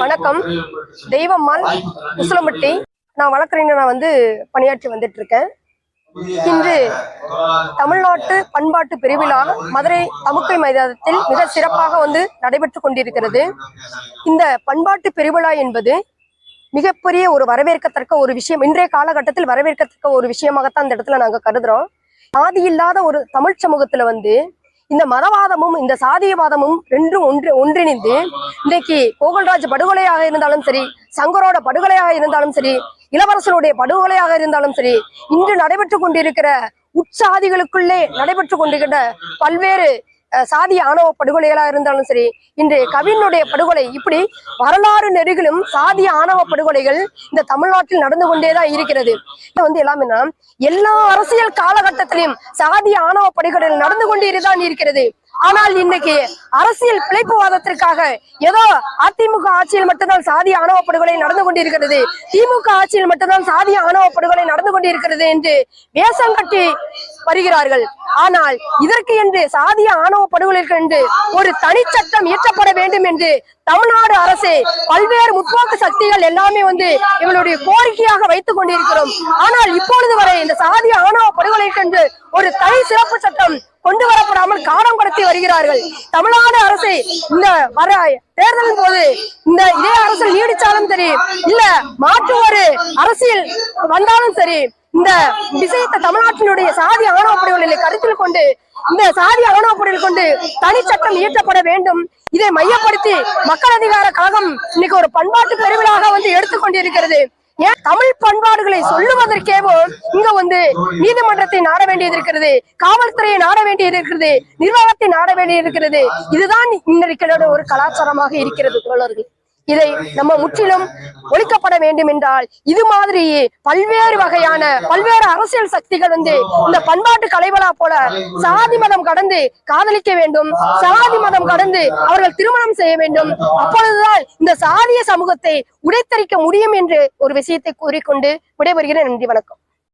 வணக்கம். தெய்வம்மாள் உசிலம்பட்டி. நான் வழக்கறிஞர் பணியாற்றி வந்துட்டு இருக்கேன். இன்று தமிழ்நாட்டு பண்பாட்டு பெருவிழா மதுரை தமுக்கை மைதானத்தில் மிக சிறப்பாக நடைபெற்று கொண்டிருக்கிறது. இந்த பண்பாட்டு பெருவிழா என்பது மிகப்பெரிய ஒரு வரவேற்கத்தக்க ஒரு விஷயம். இன்றைய காலகட்டத்தில் வரவேற்கத்தக்க ஒரு விஷயமாகத்தான் இந்த இடத்துல நாங்க கருதுறோம். சாதி இல்லாத ஒரு தமிழ் சமூகத்துல இந்த மதவாதமும் இந்த சாதியவாதமும் ரெண்டும் ஒன்றிணைந்து இன்றைக்கு கோகுல்ராஜ் படுகொலையாக இருந்தாலும் சரி, சங்கரோட படுகொலையாக இருந்தாலும் சரி, இளவரசனுடைய படுகொலையாக இருந்தாலும் சரி, இன்று நடைபெற்று கொண்டிருக்கிற உட்சாதிகளுக்குள்ளே நடைபெற்று கொண்டிருக்கிற பல்வேறு சாதிய ஆணவ படுகொலைகளாக இருந்தாலும் சரி, இன்று கவினுடைய படுகொலை, இப்படி வரலாறு நெருகிலும் சாதிய ஆணவ படுகொலைகள் இந்த தமிழ்நாட்டில் நடந்து கொண்டேதான் இருக்கிறது. எல்லாமே எல்லா அரசியல் காலகட்டத்திலும் சாதிய ஆணவ படுகொலைகள் நடந்து கொண்டேதான் இருக்கிறது. ஆனால் இன்னைக்கு அரசியல் பிழைப்புவாதத்திற்காக ஏதோ அதிமுக ஆட்சியில் மட்டும்தான் சாதிய ஆணவ படுகொலை நடந்து கொண்டிருக்கிறது, திமுக ஆட்சியில் மட்டும்தான் சாதிய ஆணவ படுகொலை நடந்து கொண்டிருக்கிறது என்று வேஷம் கட்டி வருகிறார்கள். ஆனால் இதற்கு என்று சாதிய ஆணவ படுகொலைக்கு என்று ஒரு தனிச்சட்டம் இயற்றப்பட வேண்டும் என்று தமிழ்நாடு அரசு பல்வேறு முற்போக்கு சக்திகள் எல்லாமே இவங்களுடைய கோரிக்கையாக வைத்துக் கொண்டிருக்கிறோம். ஆனால் இப்பொழுது வரை இந்த சாதிய ஆணவ படுகொலைக்கு என்று ஒரு தனி சிறப்பு சட்டம் கொண்டு வரப்படாமல் காலம் கடத்தி வருகிறார்கள். தமிழ்நாடு அரசு இந்த வர தேர்தலின் போது இதே அரசியல் நீடிச்சாலும் சரி, இல்ல மாற்று ஒரு அரசியல் வந்தாலும் சரி, இந்த விஷயத்தை தமிழ்நாட்டினுடைய சாதி ஆணவ படுகொலைகளை கருத்தில் கொண்டு இந்த சாதி ஆணவ படுகொலை கொண்டு தனி சட்டம் இயற்றப்பட வேண்டும். இதை மையப்படுத்தி மக்கள் அதிகார கழகம் இன்னைக்கு ஒரு பண்பாட்டு பெருவிழாக எடுத்துக்கொண்டிருக்கிறது. ஏன் தமிழ் பண்பாடுகளை சொல்லுவதற்கேவோ இங்க நீதிமன்றத்தை நாட வேண்டியது இருக்கிறது, காவல்துறையை நாட வேண்டியது இருக்கிறது, நிர்வாகத்தை நாட வேண்டியது இருக்கிறது. இதுதான் இன்றைக்கு ஒரு கலாச்சாரமாக இருக்கிறது. தோழர்கள், இதை நம்ம முற்றிலும் ஒழிக்கப்பட வேண்டும் என்றால் இது மாதிரி பல்வேறு அரசியல் சக்திகள் இந்த பண்பாட்டு கலைவலா போல சாதி மதம் கடந்து காதலிக்க வேண்டும், சாதி மதம் கடந்து அவர்கள் திருமணம் செய்ய வேண்டும். அப்பொழுதுதான் இந்த சாதிய சமூகத்தை உடைத்தறிக்க முடியும் என்று ஒரு விஷயத்தை கூறிக்கொண்டு விடைபெறுகிறேன். நன்றி, வணக்கம்.